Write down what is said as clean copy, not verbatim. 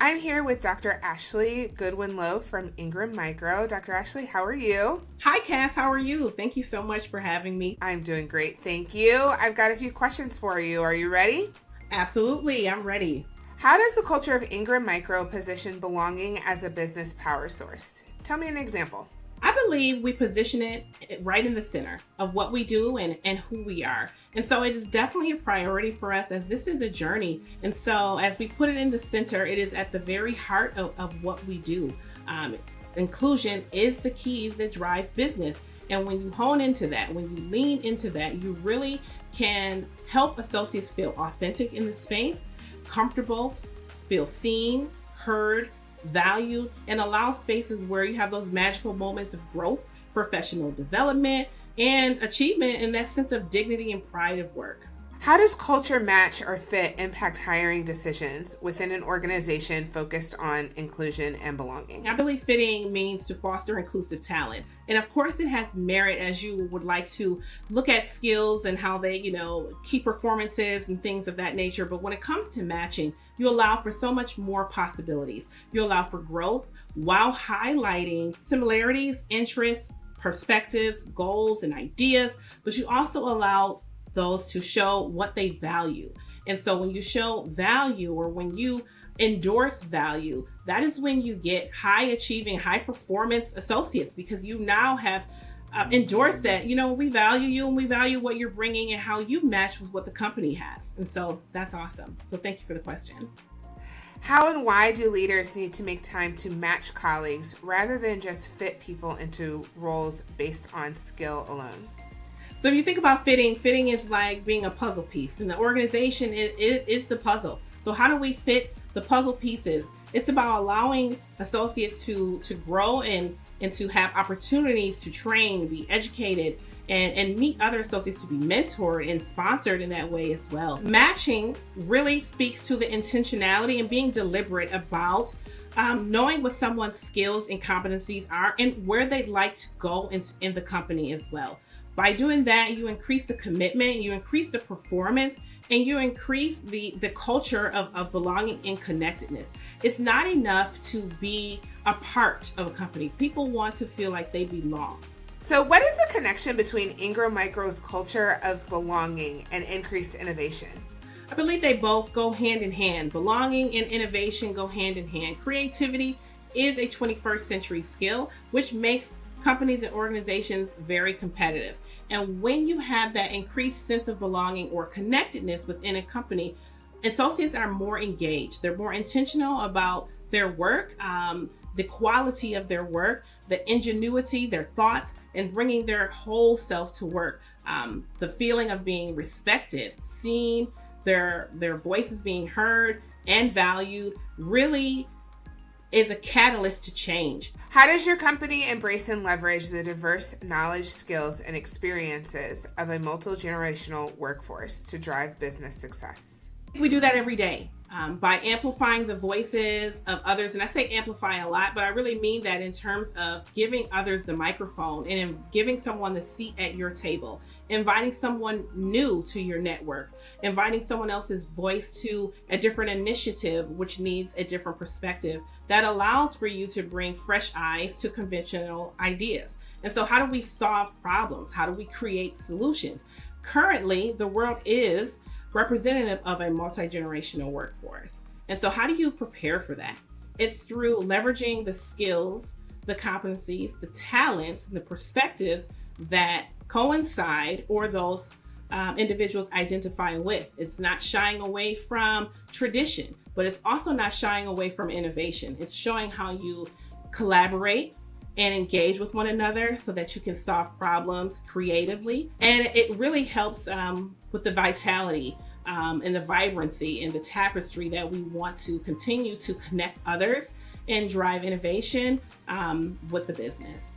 I'm here with Dr. Ashley Goodwin-Lowe from Ingram Micro. Dr. Ashley, how are you? Hi, Cass. How are you? Thank you so much for having me. I'm doing great, thank you. I've got a few questions for you. Are you ready? Absolutely. I'm ready. How does the culture of Ingram Micro position belonging as a business power source? Tell me an example. I believe we position it right in the center of what we do and who we are. And so it is definitely a priority for us as this is a journey. And so as we put it in the center, it is at the very heart of what we do. Inclusion is the keys that drive business. And when you hone into that, when you lean into that, you really can help associates feel authentic in the space, comfortable, feel seen, heard, valued, and allow spaces where you have those magical moments of growth, professional development, and achievement in that sense of dignity and pride of work. How does culture match or fit impact hiring decisions within an organization focused on inclusion and belonging? I believe fitting means to foster inclusive talent. And of course, it has merit as you would like to look at skills and how they, key performances and things of that nature. But when it comes to matching, you allow for so much more possibilities. You allow for growth while highlighting similarities, interests, perspectives, goals, and ideas. But you also allow those to show what they value. And so when you show value or when you endorse value, that is when you get high achieving, high performance associates, because you now have endorsed that, we value you and we value what you're bringing and how you match with what the company has. And so that's awesome. So thank you for the question. How and why do leaders need to make time to match colleagues rather than just fit people into roles based on skill alone? So if you think about fitting is like being a puzzle piece, and the organization is the puzzle. So how do we fit the puzzle pieces? It's about allowing associates to grow and to have opportunities to train, be educated, and meet other associates, to be mentored and sponsored in that way as well. Matching really speaks to the intentionality and being deliberate about knowing what someone's skills and competencies are and where they'd like to go in the company as well. By doing that, you increase the commitment, you increase the performance, and you increase the culture of belonging and connectedness. It's not enough to be a part of a company. People want to feel like they belong. So what is the connection between Ingram Micro's culture of belonging and increased innovation? I believe they both go hand in hand. Belonging and innovation go hand in hand. Creativity is a 21st century skill, which makes companies and organizations very competitive. And when you have that increased sense of belonging or connectedness within a company, associates are more engaged. They're more intentional about their work, the quality of their work, the ingenuity, their thoughts, and bringing their whole self to work. The feeling of being respected, seen, their voices being heard and valued really is a catalyst to change. How does your company embrace and leverage the diverse knowledge, skills, and experiences of a multi-generational workforce to drive business success? We do that every day by amplifying the voices of others. And I say amplify a lot, but I really mean that in terms of giving others the microphone and in giving someone the seat at your table, inviting someone new to your network, inviting someone else's voice to a different initiative, which needs a different perspective that allows for you to bring fresh eyes to conventional ideas. And so how do we solve problems? How do we create solutions? Currently, the world is representative of a multi-generational workforce. And so how do you prepare for that? It's through leveraging the skills, the competencies, the talents, and the perspectives that coincide or those individuals identify with. It's not shying away from tradition, but it's also not shying away from innovation. It's showing how you collaborate and engage with one another so that you can solve problems creatively. And it really helps with the vitality and the vibrancy and the tapestry that we want to continue to connect others and drive innovation with the business.